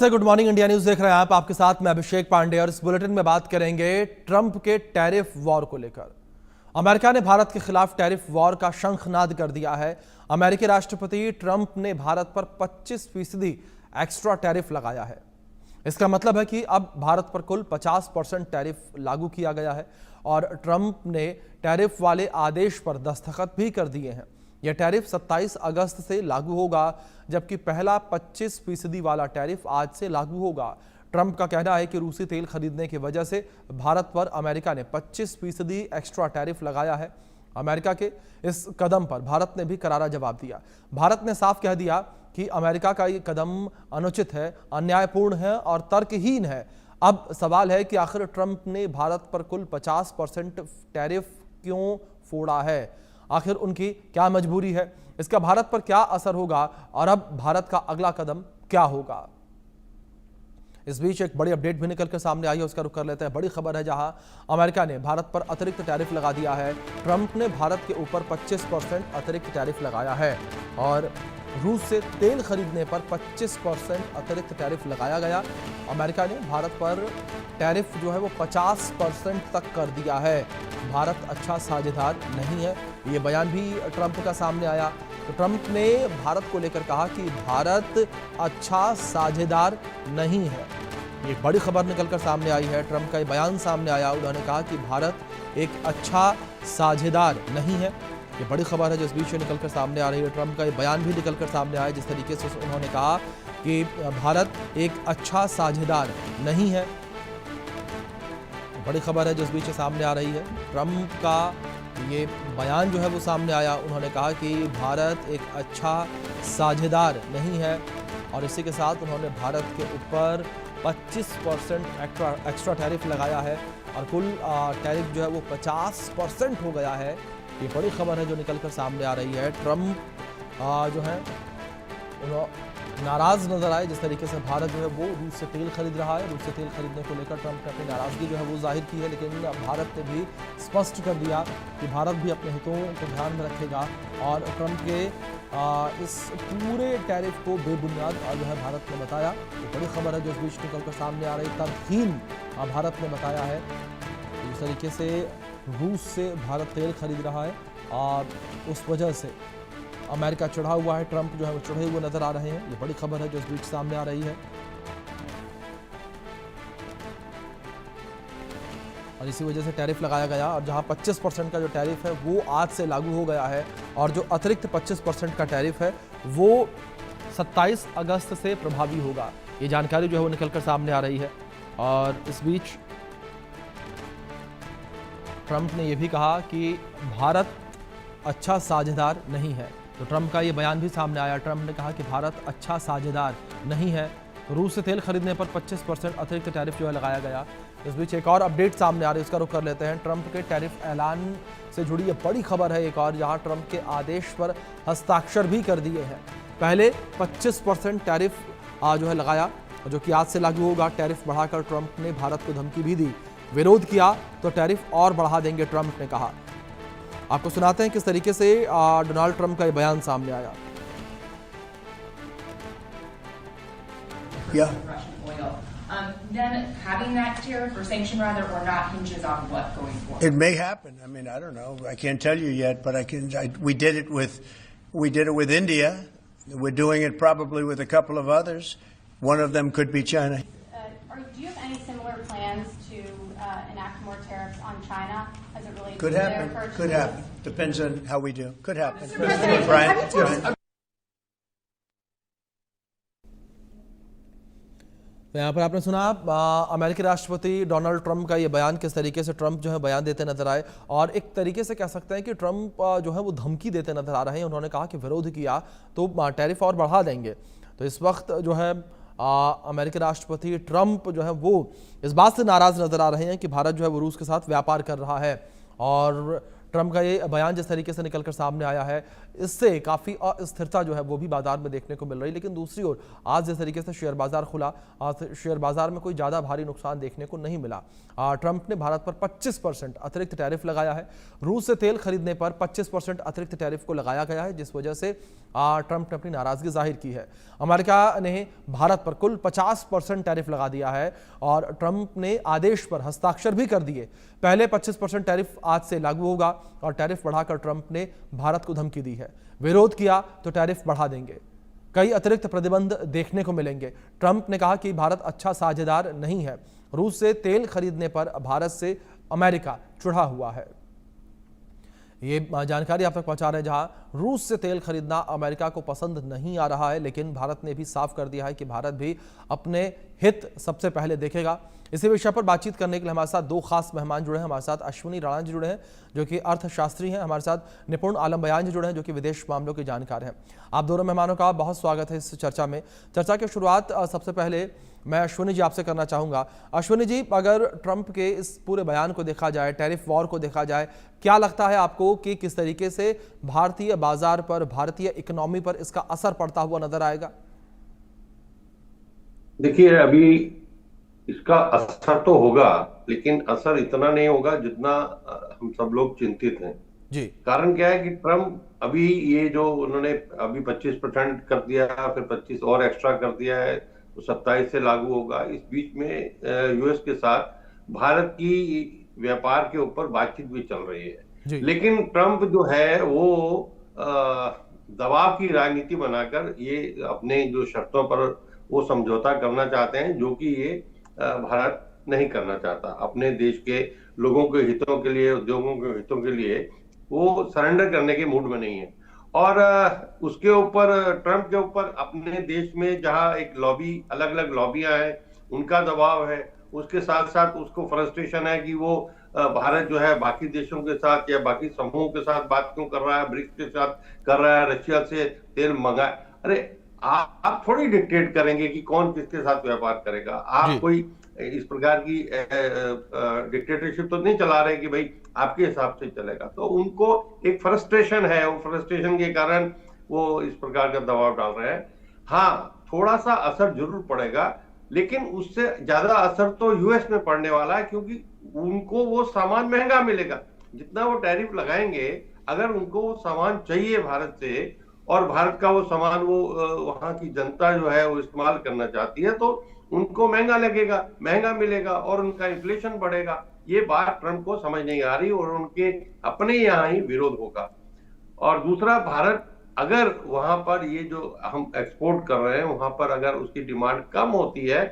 Good morning India news देख रहे हैं आप। आपके साथ मैं अभिषेक पांडे और इस बुलेटिन में बात करेंगे ट्रंप के टैरिफ वॉर को लेकर। अमेरिका ने भारत के खिलाफ टैरिफ वॉर का शंखनाद कर दिया है। अमेरिकी राष्ट्रपति ट्रंप ने भारत पर 25% एक्स्ट्रा टैरिफ लगाया है। इसका मतलब है कि अब भारत पर कुल 50% टैरिफ लागू किया गया है और ट्रंप ने टैरिफ वाले आदेश पर दस्तखत भी कर दिए हैं। यह टैरिफ 27 अगस्त से लागू होगा, जबकि पहला 25% वाला टैरिफ आज से लागू होगा। ट्रंप का कहना है कि रूसी तेल खरीदने की वजह से भारत पर अमेरिका ने 25% एक्स्ट्रा टैरिफ लगाया है। अमेरिका के इस कदम पर भारत ने भी करारा जवाब दिया। भारत ने साफ कह दिया कि अमेरिका का ये कदम अनुचित है, अन्यायपूर्ण है और तर्कहीन है। अब सवाल है कि आखिर ट्रंप ने भारत पर कुल 50% टैरिफ क्यों फोड़ा है? आखिर उनकी क्या मजबूरी है? इसका भारत पर क्या असर होगा और अब भारत का अगला कदम क्या होगा? इस बीच एक बड़ी अपडेट भी निकलकर सामने आई है, उसका रुख कर लेते हैं। बड़ी खबर है जहां अमेरिका ने भारत पर अतिरिक्त टैरिफ लगा दिया है। ट्रंप ने भारत के ऊपर 25% अतिरिक्त टैरिफ लगाया है और रूस से तेल खरीदने पर 25% अतिरिक्त टैरिफ लगाया गया। अमेरिका ने भारत पर टैरिफ जो है वो 50% तक कर दिया है। भारत अच्छा साझेदार नहीं है, ये बयान भी ट्रंप का सामने आया। तो ट्रंप ने भारत को लेकर कहा कि भारत अच्छा साझेदार नहीं है। ये बड़ी खबर निकलकर सामने आई है। ट्रंप का ये बयान सामने आया, उन्होंने कहा कि भारत एक अच्छा साझेदार नहीं है। ये बड़ी खबर है जो इस बीच में निकलकर सामने आ रही है। ट्रंप का ये बयान भी निकलकर सामने आया, जिस तरीके से उन्होंने कहा कि भारत एक अच्छा साझेदार नहीं है। बड़ी खबर है जो इस बीच सामने आ रही है। ट्रंप का ये बयान जो है वो सामने आया, उन्होंने कहा कि भारत एक अच्छा साझेदार नहीं है और इसी के साथ उन्होंने भारत के ऊपर 25% एक्स्ट्रा टैरिफ लगाया है और कुल टैरिफ जो है वो 50% हो गया है। ये बड़ी खबर है जो निकलकर सामने आ रही है। ट्रंप जो है नाराज नजर आए, जिस तरीके से भारत जो है वो रूस से तेल खरीद रहा है। रूस से तेल खरीदने को लेकर ट्रंप ने अपनी नाराजगी जो है वो जाहिर की है, लेकिन भारत ने भी स्पष्ट कर दिया कि भारत भी अपने हितों को ध्यान में रखेगा और ट्रंप के इस पूरे टैरिफ को बेबुनियाद जो है भारत ने बताया। तो बड़ी खबर है जो इस बीच निकलकर सामने आ रही, तर्कहीन भारत ने बताया है। इस तरीके से रूस से भारत तेल खरीद रहा है और उस वजह से अमेरिका चढ़ा हुआ है। ट्रंप जो है वो चढ़े हुए नजर आ रहे हैं। ये बड़ी खबर है जो इस बीच सामने आ रही है और इसी वजह से टैरिफ लगाया गया और जहां 25% का जो टैरिफ है वो आज से लागू हो गया है और जो अतिरिक्त 25% का टैरिफ है वो 27 अगस्त से प्रभावी होगा। ये जानकारी जो है वो निकलकर सामने आ रही है और इस बीच ट्रंप ने यह भी कहा कि भारत अच्छा साझेदार नहीं है। तो ट्रंप का ये बयान भी सामने आया। ट्रंप ने कहा कि भारत अच्छा साझेदार नहीं है। रूस से तेल खरीदने पर 25% अतिरिक्त टैरिफ जो है लगाया गया। इस बीच एक और अपडेट सामने आ रही है, उसका रुख कर लेते हैं। ट्रंप के टैरिफ ऐलान से जुड़ी ये बड़ी खबर है एक और, जहां ट्रंप के आदेश पर हस्ताक्षर भी कर दिए हैं। पहले 25% टैरिफ जो है लगाया, जो कि आज से लागू होगा। टैरिफ बढ़ाकर ट्रंप ने भारत को धमकी भी दी, विरोध किया तो टैरिफ और बढ़ा देंगे, ट्रंप ने कहा। आपको सुनाते हैं किस तरीके से डोनाल्ड ट्रंप का ये बयान सामने आया। Then having that tariff or sanction rather or not hinges on what going forward. It may happen. I mean, I don't know. I can't tell you yet, but we did it with India. We're doing it probably with a couple of others. One of them could be China. Do you have any similar plans to enact more tariffs on China as it relates Could to their happen. purchases? Could happen. Depends on how we do. Could happen. Mr. President, Brian. तो यहाँ पर आपने सुना अमेरिकी राष्ट्रपति Donald Trump का ये बयान, किस तरीके से ट्रंप जो है बयान देते नजर आए और एक तरीके से कह सकते हैं कि ट्रंप जो है वो धमकी देते नजर आ रहे हैं। उन्होंने कहा कि विरोध किया तो टैरिफ और बढ़ा देंगे। तो इस वक्त जो है अमेरिकी राष्ट्रपति ट्रंप जो है वो इस बात से नाराज नजर आ रहे हैं कि भारत जो है वो रूस के साथ व्यापार कर रहा है और ट्रंप का ये बयान जिस तरीके से निकलकर सामने आया है, इससे काफ़ी अस्थिरता जो है वो भी बाजार में देखने को मिल रही। लेकिन दूसरी ओर आज जिस तरीके से शेयर बाजार खुला, शेयर बाजार में कोई ज़्यादा भारी नुकसान देखने को नहीं मिला। ट्रंप ने भारत पर 25% अतिरिक्त टैरिफ लगाया है। रूस से तेल खरीदने पर 25% अतिरिक्त टैरिफ को लगाया गया है, जिस वजह से ट्रंप ने अपनी नाराजगी जाहिर की है। अमेरिका ने भारत पर कुल 50% टैरिफ लगा दिया है और ट्रंप ने आदेश पर हस्ताक्षर भी कर दिए। पहले 25% टैरिफ आज से लागू होगा और टैरिफ बढ़ाकर ट्रंप ने भारत को धमकी दी है, विरोध किया तो टैरिफ बढ़ा देंगे। कई अतिरिक्त प्रतिबंध देखने को मिलेंगे। ट्रंप ने कहा कि भारत अच्छा साझेदार नहीं है। रूस से तेल खरीदने पर भारत से अमेरिका चिढ़ा हुआ है। ये जानकारी आप तक पहुंचा रहे हैं, जहां रूस से तेल खरीदना अमेरिका को पसंद नहीं आ रहा है, लेकिन भारत ने भी साफ कर दिया है कि भारत भी अपने हित सबसे पहले देखेगा। इसी विषय पर बातचीत करने के लिए हमारे साथ दो खास मेहमान जुड़े हैं। हमारे साथ अश्विनी राणा जी जुड़े हैं जो कि अर्थशास्त्री हैं। हमारे साथ निपुण आलम बयान जी जुड़े हैं जो कि विदेश मामलों के जानकार हैं। आप दोनों मेहमानों का बहुत स्वागत है इस चर्चा में। चर्चा की शुरुआत सबसे पहले मैं अश्विनी जी आपसे करना चाहूँगा। अश्विनी जी, अगर ट्रंप के इस पूरे बयान को देखा जाए, टैरिफ वॉर को देखा जाए, क्या लगता है आपको कि किस तरीके से भारतीय बाजार पर, भारतीय इकोनॉमी पर इसका असर पड़ता हुआ नजर आएगा? देखिए, अभी इसका असर तो होगा, लेकिन असर इतना नहीं होगा जितना हम सब लोग चिंतित हैं जी। कारण क्या है कि ट्रंप अभी ये जो उन्होंने अभी 25% कर दिया, फिर 25 और एक्स्ट्रा कर दिया है, तो 27 से लागू होगा। इस बीच में यूएस के साथ भारत की व्यापार के ऊपर बातचीत भी चल रही है। लेकिन ट्रंप जो है वो दबाव की राजनीति बनाकर ये अपने जो शर्तों पर वो समझौता करना चाहते हैं, जो कि ये भारत नहीं करना चाहता। अपने देश के लोगों के हितों के लिए, उद्योगों के हितों के लिए वो सरेंडर करने के मूड में नहीं है। और उसके ऊपर, ट्रंप के ऊपर अपने देश में जहां एक लॉबी, अलग अलग लॉबियां हैं, उनका दबाव है। उसके साथ साथ उसको फ्रस्ट्रेशन है कि वो भारत जो है बाकी देशों के साथ या बाकी समूहों के साथ बात क्यों कर रहा है, ब्रिक्स के साथ कर रहा है, रशिया से तेल मंगाए। अरे आप थोड़ी डिक्टेट करेंगे कि कौन किसके साथ व्यापार करेगा। आप कोई इस प्रकार की डिक्टेटरशिप तो नहीं चला रहे कि भाई आपके हिसाब से चलेगा। तो उनको एक फ्रस्ट्रेशन है, वो फ्रस्ट्रेशन के कारण वो इस प्रकार का दबाव डाल रहे हैं। हाँ, थोड़ा सा असर जरूर पड़ेगा, लेकिन उससे ज्यादा असर तो यूएस में पड़ने वाला है, क्योंकि उनको वो सामान महंगा मिलेगा। जितना वो टैरिफ लगाएंगे, अगर उनको वो सामान चाहिए भारत से और भारत का वो सामान वो वहां की जनता जो है वो इस्तेमाल करना चाहती है, तो उनको महंगा लगेगा, महंगा मिलेगा और उनका इन्फ्लेशन बढ़ेगा। ये बात ट्रंप को समझ नहीं आ रही और उनके अपने यहाँ ही विरोध होगा। और दूसरा, भारत अगर वहां पर ये जो हम एक्सपोर्ट कर रहे हैं वहां पर अगर उसकी डिमांड कम होती है,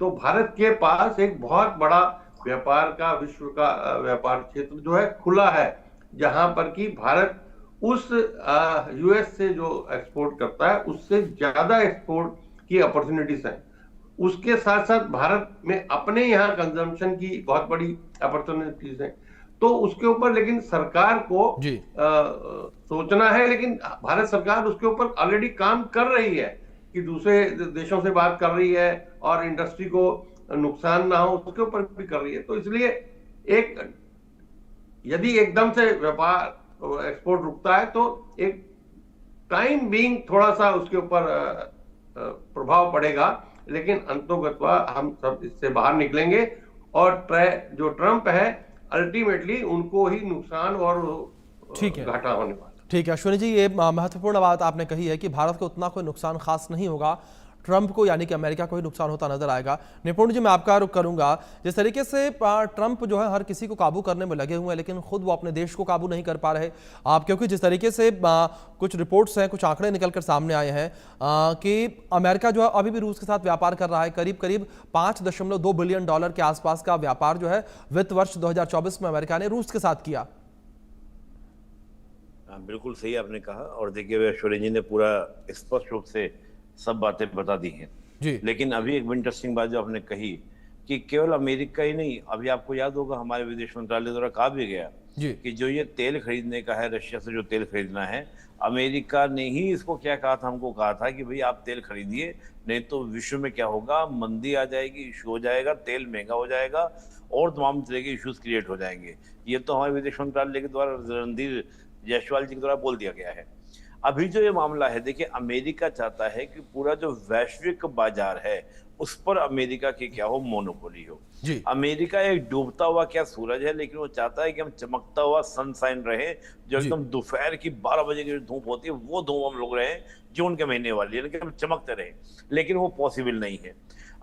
तो भारत के पास एक बहुत बड़ा व्यापार का, विश्व का व्यापार क्षेत्र जो है खुला है, जहां पर कि भारत उस यूएस से जो एक्सपोर्ट करता है उससे ज्यादा एक्सपोर्ट की अपॉर्चुनिटीज हैं। उसके साथ साथ भारत में अपने यहाँ कंजम्पशन की बहुत बड़ी अपॉर्चुनिटीज हैं। तो उसके ऊपर लेकिन सरकार को सोचना है, लेकिन भारत सरकार उसके ऊपर ऑलरेडी काम कर रही है कि दूसरे देशों से बात कर रही है और इंडस्ट्री को नुकसान ना हो उसके ऊपर भी कर रही है। तो इसलिए यदि एकदम से व्यापार एक्सपोर्ट रुकता है तो एक टाइम बीइंग थोड़ा सा उसके ऊपर प्रभाव पड़ेगा, लेकिन अंतोगत्वा हम सब इससे बाहर निकलेंगे और जो ट्रंप है अल्टीमेटली उनको ही नुकसान और घाटा होने वाला। ठीक है अश्विनी जी, ये महत्वपूर्ण बात आपने कही है कि भारत को उतना कोई नुकसान खास नहीं होगा, ट्रंप को यानी कि अमेरिका को ही नुकसान होता नजर आएगा। निपुण जी, मैं आपका रुख करूंगा। जिस तरीके से ट्रंप जो है हर किसी को काबू करने में लगे हुए हैं, लेकिन खुद वो अपने देश को काबू नहीं कर पा रहे आप, क्योंकि जिस तरीके से कुछ रिपोर्ट्स हैं, कुछ आंकड़े निकलकर सामने आए हैं कि अमेरिका जो है अभी भी रूस के साथ व्यापार कर रहा है। करीब करीब $5.2 बिलियन के आसपास का व्यापार जो है वित्त वर्ष 2024 में अमेरिका ने रूस के साथ किया। बिल्कुल सही आपने कहा और देखिए ऐश्वर्या जी ने पूरा स्पष्ट रूप से सब बातें बता दी हैं जी। लेकिन अभी एक इंटरेस्टिंग बात जो आपने कही कि केवल अमेरिका ही नहीं, अभी आपको याद होगा हमारे विदेश मंत्रालय द्वारा कहा भी गया कि जो ये तेल खरीदने का है, रशिया से जो तेल खरीदना है, अमेरिका ने ही इसको क्या कहा था, हमको कहा था कि भाई आप तेल खरीदिए, नहीं तो विश्व में क्या होगा, मंदी आ जाएगी, इशू हो जाएगा, तेल महंगा हो जाएगा और तमाम तरह के इश्यूज क्रिएट हो जाएंगे। ये तो हमारे विदेश मंत्रालय के द्वारा रणधीर जायसवाल जी के द्वारा बोल दिया गया है। अभी जो ये मामला है, देखिए अमेरिका चाहता है कि पूरा जो वैश्विक बाजार है उस पर अमेरिका की क्या हो, मोनोपोली हो। जी। अमेरिका एक डूबता हुआ क्या सूरज है, लेकिन वो चाहता है कि हम चमकता हुआ सनसाइन रहे, जो जी। एकदम दोपहर की 12 बजे की जो धूप होती है वो धूप हम लोग रहे जून के महीने वाली, यानी कि हम चमकते रहे, लेकिन वो पॉसिबल नहीं है।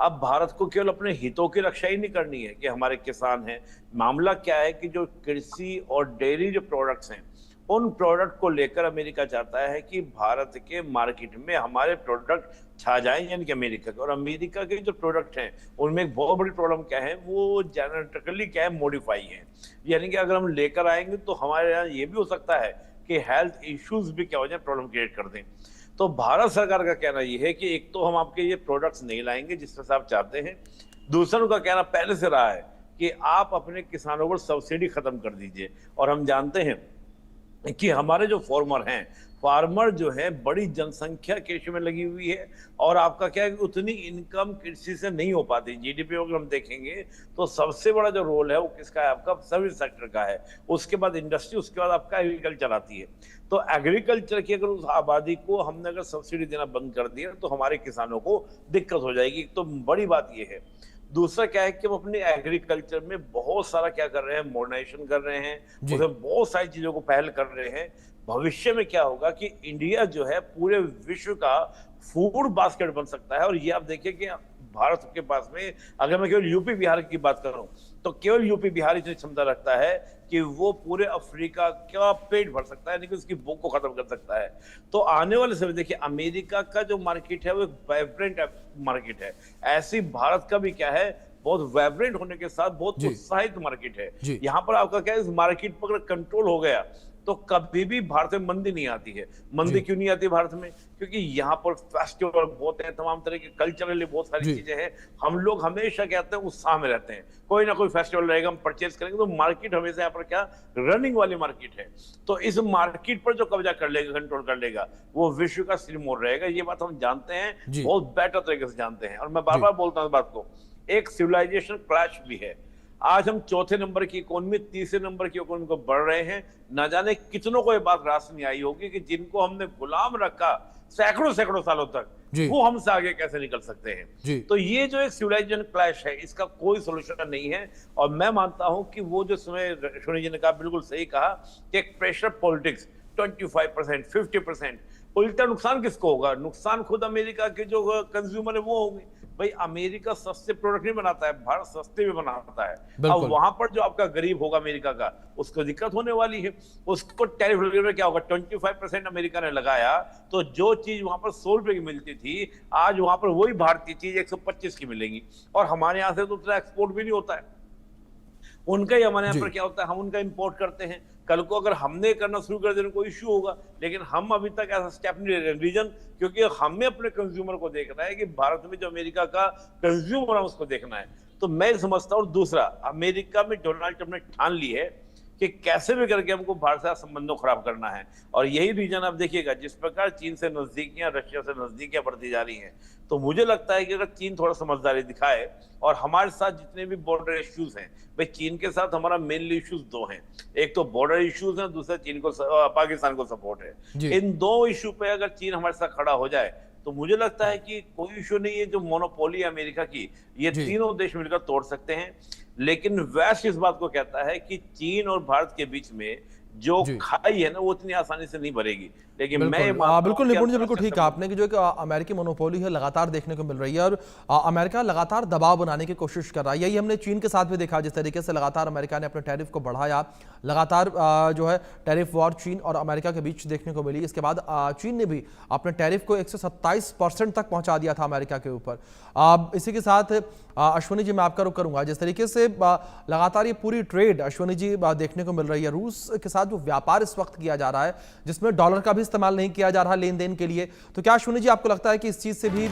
अब भारत को केवल अपने हितों की रक्षा ही नहीं करनी है कि हमारे किसान हैं, मामला क्या है कि जो कृषि और डेयरी जो प्रोडक्ट्स हैं उन प्रोडक्ट को लेकर अमेरिका चाहता है कि भारत के मार्केट में हमारे प्रोडक्ट छा जाएं, यानी कि अमेरिका के। और अमेरिका के जो प्रोडक्ट हैं उनमें एक बहुत बड़ी प्रॉब्लम क्या है, वो जेनेटिकली क्या है, मॉडिफाई है, यानी कि अगर हम लेकर आएंगे तो हमारे यहाँ ये भी हो सकता है कि हेल्थ इश्यूज भी क्या हो जाए, प्रॉब्लम क्रिएट कर दें। तो भारत सरकार का कहना ये है कि एक तो हम आपके ये प्रोडक्ट्स नहीं लाएंगे जिस तरह से आप चाहते हैं, दूसरा उनका कहना पहले से रहा है कि आप अपने किसानों पर सब्सिडी खत्म कर दीजिए। और हम जानते हैं कि हमारे जो फार्मर जो है बड़ी जनसंख्या कृषि में लगी हुई है, और आपका क्या है कि उतनी इनकम कृषि से नहीं हो पाती। जीडीपी अगर हम देखेंगे तो सबसे बड़ा जो रोल है वो किसका है, आपका सर्विस सेक्टर का है, उसके बाद इंडस्ट्री, उसके बाद आपका एग्रीकल्चर आती है। तो एग्रीकल्चर की अगर उस आबादी को हमने अगर सब्सिडी देना बंद कर दिया तो हमारे किसानों को दिक्कत हो जाएगी। तो बड़ी बात यह है। दूसरा क्या है कि हम अपने एग्रीकल्चर में बहुत सारा क्या कर रहे हैं, मॉडर्नाइजेशन कर रहे हैं, उसमें बहुत सारी चीजों को पहल कर रहे हैं। भविष्य में क्या होगा कि इंडिया जो है पूरे विश्व का फूड बास्केट बन सकता है। और ये आप देखिए कि भारत के पास में, अगर मैं केवल यूपी बिहार की बात करूं तो केवल यूपी बिहार इतनी क्षमता रखता है कि वो पूरे अफ्रीका का पेट भर सकता है, यानी कि उसकी भूख को खत्म कर सकता है। तो आने वाले समय देखिए अमेरिका का जो मार्केट है वो एक वाइब्रेंट मार्केट है, ऐसी भारत का भी क्या है, बहुत वाइब्रेंट होने के साथ बहुत उत्साहित मार्केट है। यहाँ पर आपका क्या है, इस मार्केट पर अगर कंट्रोल हो गया तो कभी भी भारत में मंदी नहीं आती है। मंदी क्यों नहीं आती भारत में? क्योंकि यहाँ पर फेस्टिवल बहुत हैं, तमाम तरह के कल्चरली बहुत सारी चीजें हैं। हम लोग हमेशा कहते हैं उत्साह में रहते हैं, कोई ना कोई फेस्टिवल रहेगा, हम परचेज करेंगे। तो मार्केट हमेशा यहाँ पर क्या रनिंग वाली मार्केट है। तो इस मार्केट पर जो कब्जा कर लेगा, कंट्रोल कर लेगा, वो विश्व का सिरमौर रहेगा। ये बात हम जानते हैं, बहुत बेटर तरीके से जानते हैं। और मैं बार बार बोलता हूँ इस बात को, एक सिविलाइजेशन क्लैश भी है। आज हम चौथे नंबर की इकोनॉमी, तीसरे नंबर की इकोनॉमी को बढ़ रहे हैं। न जाने कितनों को ये बात रास नहीं आई होगी कि जिनको हमने गुलाम रखा सैकड़ों सालों तक, वो हमसे आगे कैसे निकल सकते हैं। तो ये जो एक सिविलाइजेशन क्लैश है, इसका कोई सोल्यूशन नहीं है। और मैं मानता हूं कि वो जो समय अश्विनी जी ने कहा, बिल्कुल सही कहा कि एक प्रेशर पॉलिटिक्स 25%, 50%, उल्टा नुकसान किसको होगा? नुकसान खुद अमेरिका के जो कंज्यूमर है वो होंगे। भाई अमेरिका सस्ते प्रोडक्ट नहीं बनाता है, भारत सस्ते भी बनाता है। अब वहां पर जो आपका गरीब होगा अमेरिका का, उसको दिक्कत होने वाली है। उसको टैरिफ लगने में क्या होगा, 25% अमेरिका ने लगाया, तो जो चीज वहां पर 100 रुपए की मिलती थी, आज वहां पर वही भारतीय चीज 125 की मिलेगी। और हमारे यहाँ से तो उतना एक्सपोर्ट भी नहीं होता है, उनका ही हमारे यहाँ पर क्या होता है, हम उनका इंपोर्ट करते हैं। कल को अगर हमने करना शुरू कर देना कोई इश्यू होगा, लेकिन हम अभी तक ऐसा स्टेप नहीं ले रहे। रीजन क्योंकि हमें अपने कंज्यूमर को देखना है कि भारत में जो अमेरिका का कंज्यूमर है उसको देखना है। तो मैं समझता हूँ। दूसरा, अमेरिका में डोनाल्ड ट्रंप ने ठान ली है कि कैसे भी करके हमको भारत से संबंधों खराब करना है। और यही रीजन आप देखिएगा, जिस प्रकार चीन से नजदीकियां, रशिया से नजदीकियां बढ़ती जा रही हैं, तो मुझे लगता है कि अगर चीन थोड़ा समझदारी दिखाए और हमारे साथ जितने भी बॉर्डर इश्यूज हैं, भाई चीन के साथ हमारा मेनली इश्यूज दो हैं, एक तो बॉर्डर इश्यूज हैं, दूसरा चीन को पाकिस्तान को सपोर्ट है। इन दो इश्यू पे अगर चीन हमारे साथ खड़ा हो जाए तो मुझे लगता है कि कोई इश्यू नहीं है। जो मोनोपोली है अमेरिका की, ये तीनों देश मिलकर तोड़ सकते हैं। लेकिन वैश्व इस बात को कहता है कि चीन और भारत के बीच में जो खाई है ना, वो इतनी आसानी से नहीं भरेगी। लेकिन मैं बिल्कुल निपुण जी, बिल्कुल ठीक है आपने कि जो एक अमेरिकी मोनोपोली है लगातार देखने को मिल रही है, और अमेरिका लगातार दबाव बनाने की कोशिश कर रहा है। यही हमने चीन के साथ भी देखा, जिस तरीके से लगातार अमेरिका ने अपने टैरिफ को बढ़ाया, लगातार जो है टैरिफ वॉर चीन और अमेरिका के बीच देखने को मिली। इसके बाद चीन ने भी अपने टैरिफ को 127% तक पहुंचा दिया था अमेरिका के ऊपर। इसी के साथ अश्विनी जी, मैं आपका रुख करूंगा, जिस तरीके से लगातार ये पूरी ट्रेड अश्विनी जी देखने को मिल रही है, रूस के साथ जो व्यापार इस वक्त किया जा रहा है, जिसमें डॉलर का भी इस्तेमाल नहीं किया जा रहा लेन देन के लिए, तो क्या अश्विनी जी आपको लगता है कि इस चीज से भी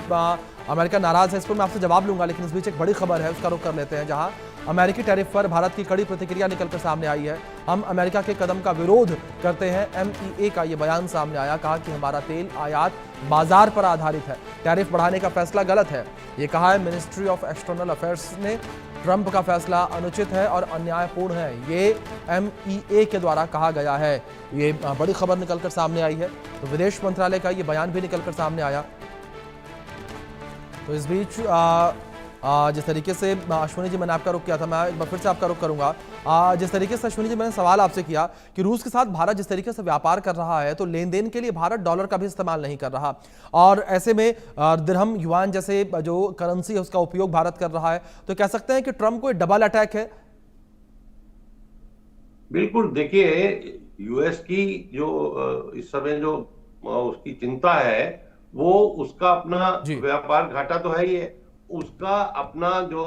अमेरिका नाराज है? इस पर मैं आपसे जवाब लूंगा, लेकिन इस बीच एक बड़ी खबर है, उसका रुख कर लेते हैं, जहां अमेरिकी टैरिफ पर भारत की कड़ी प्रतिक्रिया निकलकर सामने आई है। हम अमेरिका के कदम का विरोध करते हैं, MEA का ये बयान सामने आया। कहा कि हमारा तेल आयात बाजार पर आधारित है, टैरिफ बढ़ाने का फैसला गलत है। ये कहा है मिनिस्ट्री ऑफ एक्सटर्नल अफेयर्स ने। ट्रंप का फैसला अनुचित है और अन्यायपूर्ण है, ये MEA के द्वारा कहा गया है। ये बड़ी खबर निकलकर सामने आई है। तो विदेश मंत्रालय का ये बयान भी निकलकर सामने आया। तो इस बीच जिस तरीके से अश्विनी जी मैंने आपका रुख किया था, मैं एक बार फिर से आपका रुख करूंगा। जिस तरीके से अश्विनी जी मैंने सवाल आपसे किया कि रूस के साथ भारत जिस तरीके से व्यापार कर रहा है, तो लेन देन के लिए भारत डॉलर का भी इस्तेमाल नहीं कर रहा, और ऐसे में दिरहम युआन जैसे जो करेंसी है उसका उपयोग भारत कर रहा है। तो कह सकते हैं कि ट्रंप को डबल अटैक है। बिल्कुल, देखिए यूएस की जो इस समय जो उसकी चिंता है, वो उसका अपना व्यापार घाटा तो है ही है, उसका अपना जो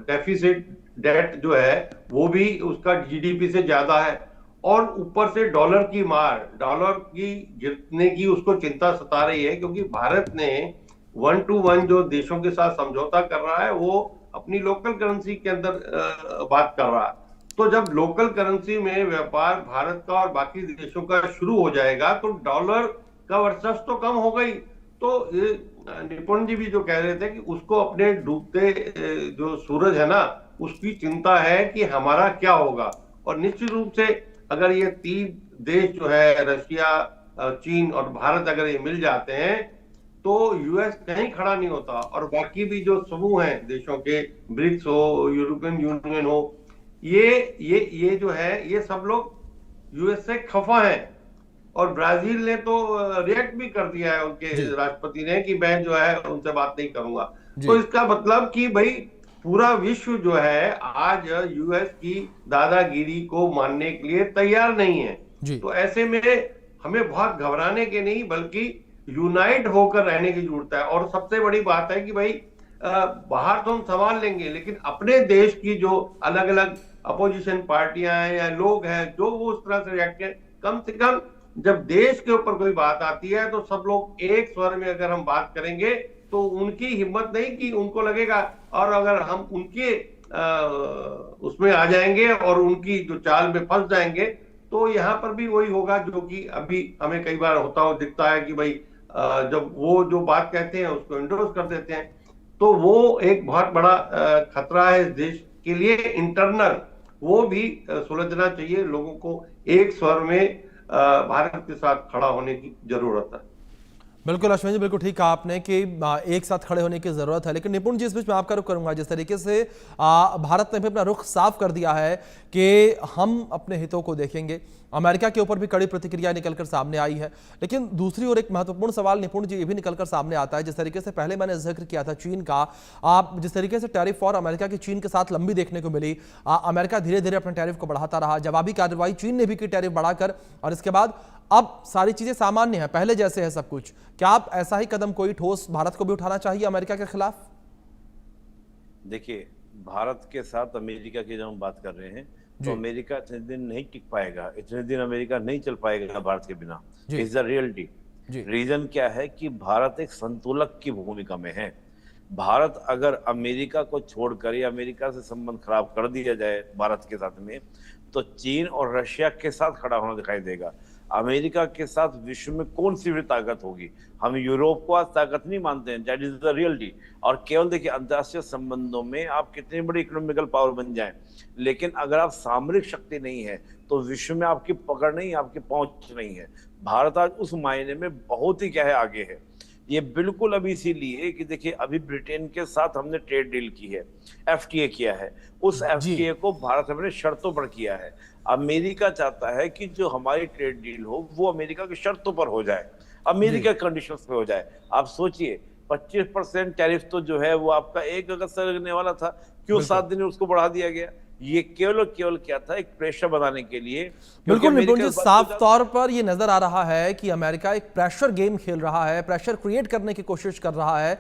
डेफिसिट डेट जो है वो भी उसका जीडीपी से ज्यादा है, और ऊपर से डॉलर की मार, डॉलर की गिरने की उसको चिंता सता रही है, क्योंकि भारत ने 1 to 1 जो देशों के साथ समझौता कर रहा है वो अपनी लोकल करेंसी के अंदर बात कर रहा है। तो जब लोकल करेंसी में व्यापार भारत का और बाकी देशों का शुरू हो जाएगा तो डॉलर का वर्चस्व तो कम हो गई। तो निपुण जी भी जो कह रहे थे कि उसको अपने डूबते जो सूरज है ना, उसकी चिंता है कि हमारा क्या होगा। और निश्चित रूप से अगर ये 3 देश जो है रशिया, चीन और भारत, अगर ये मिल जाते हैं तो यूएस कहीं खड़ा नहीं होता, और बाकी भी जो समूह हैं देशों के, ब्रिक्स हो, यूरोपियन यूनियन हो, ये जो है ये सब लोग यूएस से खफा हैं। और ब्राजील ने तो रिएक्ट भी कर दिया है उनके राष्ट्रपति ने कि मैं जो है उनसे बात नहीं करूंगा। तो इसका मतलब कि भाई पूरा विश्व जो है आज यूएस की दादागिरी को मानने के लिए तैयार नहीं है। तो ऐसे में हमें बहुत घबराने के नहीं बल्कि यूनाइट होकर रहने की जरूरत है। और सबसे बड़ी बात है कि भाई बाहर तो हम संभाल लेंगे, लेकिन अपने देश की जो अलग अलग अपोजिशन पार्टियां हैं या लोग हैं जो वो उस तरह से रिएक्ट करें, कम से कम जब देश के ऊपर कोई बात आती है तो सब लोग एक स्वर में अगर हम बात करेंगे तो उनकी हिम्मत नहीं कि उनको लगेगा, और अगर हम उनके उसमें आ जाएंगे और उनकी जो चाल में फंस जाएंगे तो यहाँ पर भी वही होगा जो कि अभी हमें कई बार होता हो दिखता है कि भाई जब वो जो बात कहते हैं उसको एंडोर्स कर देते हैं। तो वो एक बहुत बड़ा खतरा है इस देश के लिए इंटरनल, वो भी सुलझना चाहिए। लोगों को एक स्वर में भारत के साथ खड़ा होने की जरूरत है। बिल्कुल अश्विनी जी, बिल्कुल ठीक कहा आपने कि एक साथ खड़े होने की जरूरत है। लेकिन निपुण जी, इस बीच में आपका रुख करूंगा। जिस तरीके से भारत ने भी अपना रुख साफ कर दिया है कि हम अपने हितों को देखेंगे, अमेरिका के ऊपर भी कड़ी प्रतिक्रिया निकलकर सामने आई है। लेकिन दूसरी ओर एक महत्वपूर्ण सवाल निपुण जी ये भी निकलकर सामने आता है, जिस तरीके से पहले मैंने जिक्र किया था चीन का, आप जिस तरीके से टैरिफ वॉर अमेरिका की चीन के साथ लंबी देखने को मिली, अमेरिका धीरे धीरे अपने टैरिफ को बढ़ाता रहा, जवाबी कार्रवाई चीन ने भी की टैरिफ बढ़ाकर, और इसके बाद अब सारी चीजें सामान्य है, पहले जैसे है सब कुछ। क्या आप ऐसा ही कदम कोई ठोस भारत को भी उठाना चाहिए अमेरिका के खिलाफ? देखिए, भारत के साथ अमेरिका की जब हम बात कर रहे हैं तो अमेरिका इतने दिन नहीं टिक पाएगा, इतने दिन अमेरिका नहीं चल पाएगा भारत के बिना। Is the reality. रीजन क्या है कि भारत एक संतुलक की भूमिका में है। भारत अगर अमेरिका को छोड़कर या अमेरिका से संबंध खराब कर दिया जाए भारत के साथ में, तो चीन और रशिया के साथ खड़ा होना दिखाई देगा। अमेरिका के साथ विश्व में कौन सी भी ताकत होगी? हम यूरोप को आज ताकत नहीं मानते हैं, दैट इज द रियलिटी। और केवल देखिए, अंतर्राष्ट्रीय संबंधों में आप कितनी बड़ी इकोनॉमिकल पावर बन जाएं, लेकिन अगर आप सामरिक शक्ति नहीं है तो विश्व में आपकी पकड़ नहीं, आपकी पहुंच नहीं है। भारत आज उस मायने में बहुत ही क्या है आगे है। ये बिल्कुल अभी इसीलिए कि देखिए, अभी ब्रिटेन के साथ हमने ट्रेड डील की है, FTA किया है, उस FTA को भारत अपने शर्तों पर किया है। अमेरिका चाहता है कि जो हमारी ट्रेड डील हो वो अमेरिका की शर्तों पर हो जाए, अमेरिका कंडीशंस पे हो जाए। आप सोचिए, 25% टैरिफ तो जो है वो आपका 1 अगस्त से लगने वाला था, क्यों 7 दिन में उसको बढ़ा दिया गया? ये केवल क्या था, एक प्रेशर बनाने के लिए। बिल्कुल निपुण जी, साफ तौर पर ये नजर आ रहा है कि अमेरिका एक प्रेशर गेम खेल रहा है, प्रेशर क्रिएट करने की कोशिश कर रहा है